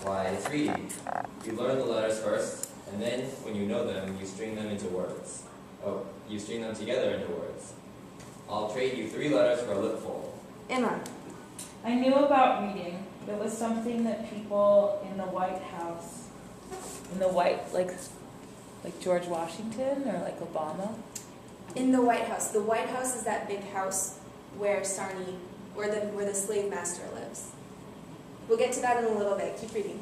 Why, it's reading. You learn the letters first, and then, when you know them, you string them into words. Oh, you string them together into words. I'll trade you 3 letters for a lipful. Emma. I knew about reading. It was something that people in the White House, like George Washington or like Obama. In the White House. The White House is that big house where where the slave master lives. We'll get to that in a little bit. Keep reading.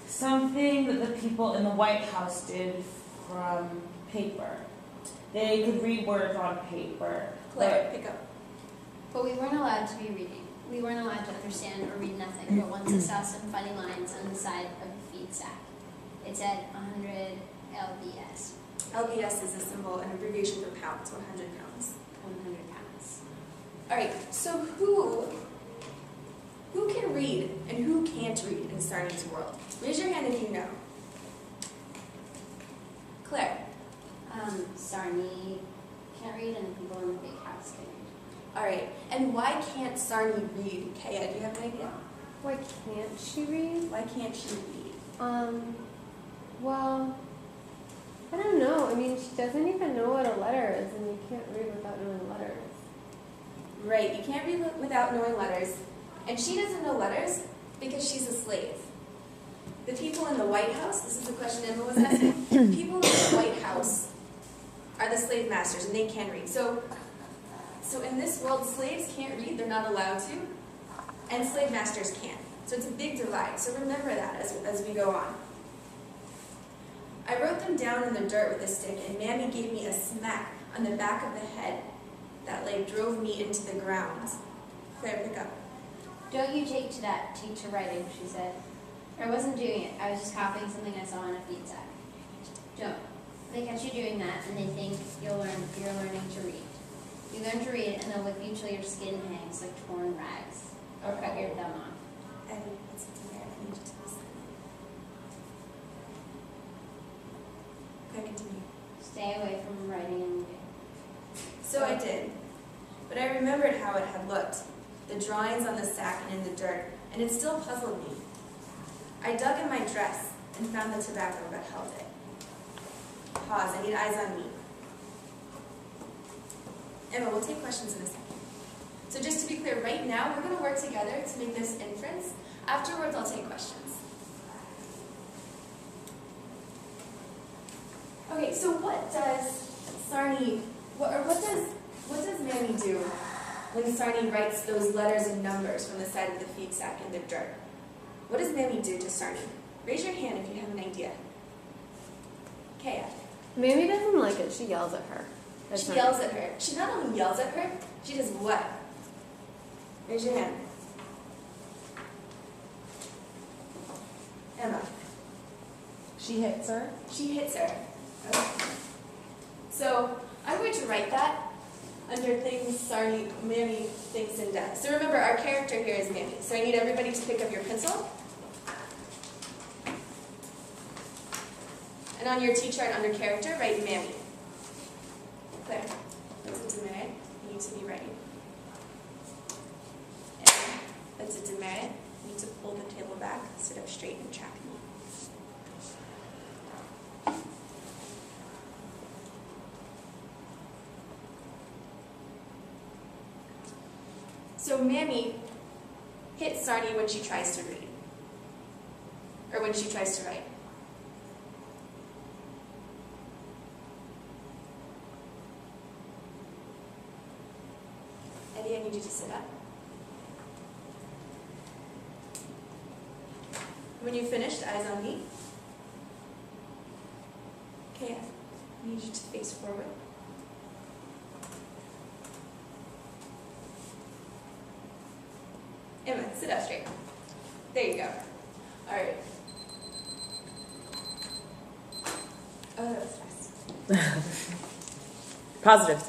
Something that the people in the White House did from paper. They could read words on paper. Claire, pick up. But we weren't allowed to be reading. We weren't allowed to understand or read nothing, but once I saw some funny lines on the side of the feed sack. It said 100 lbs. LBS is a symbol, an abbreviation for pounds, 100 pounds. 100 pounds. All right, so who can read and who can't read in Sarni's world? Raise your hand if you know. Claire. Sarni can't read, and the people in the big house can read. All right, and why can't Sarni read? Kaya, do you have an idea? Why can't she read? Why can't she read? Well, I don't know. I mean, she doesn't even know what a letter is, and you can't read without knowing letters. Right, you can't read without knowing letters. And she doesn't know letters because she's a slave. The people in the White House, this is the question Emma was asking, people in the White House are the slave masters, and they can read. So in this world, slaves can't read, they're not allowed to, and slave masters can. So it's a big divide. So remember that as we go on. I wrote them down in the dirt with a stick, and Mammy gave me a smack on the back of the head that drove me into the ground. Claire, pick up. Don't you take to writing, she said. I wasn't doing it. I was just copying something I saw in a feed sack. Don't. They catch you doing that, and they think you're learning to read. You learn to read, and they'll whip you till your skin hangs like torn rags. Or cut your thumb off. And it's there. I need you to listen. Okay, continue. Stay away from writing and reading. So I did. But I remembered how it had looked, the drawings on the sack and in the dirt, and it still puzzled me. I dug in my dress and found the tobacco but held it. Pause, I need eyes on me. Emma, we'll take questions in a second. So just to be clear, right now we're going to work together to make this inference. Afterwards, I'll take questions. Okay, so what does Mammy do when Sarni writes those letters and numbers from the side of the feed sack in the dirt? What does Mammy do to Sarni? Raise your hand if you have an idea. Kaya. Mammy doesn't like it. She yells at her. She yells at her. She not only yells at her, she does what? Raise your hand. Emma. She hits her. She hits her. Okay. So I'm going to write that under things Mammy thinks and does. So remember, our character here is Mammy. So I need everybody to pick up your pencil. And on your T-chart under character, write Mammy. Claire, that's a demerit. You need to be writing. And that's a demerit. You need to pull the table back, sit up straight, and track me. So Mammy hits Sarni when she tries to read. Or when she tries to write. Eddie, I need you to sit up. When you've finished, eyes on me. Okay, I need you to face forward. Emma, sit up straight. There you go. All right. Oh, that was fast. Positive.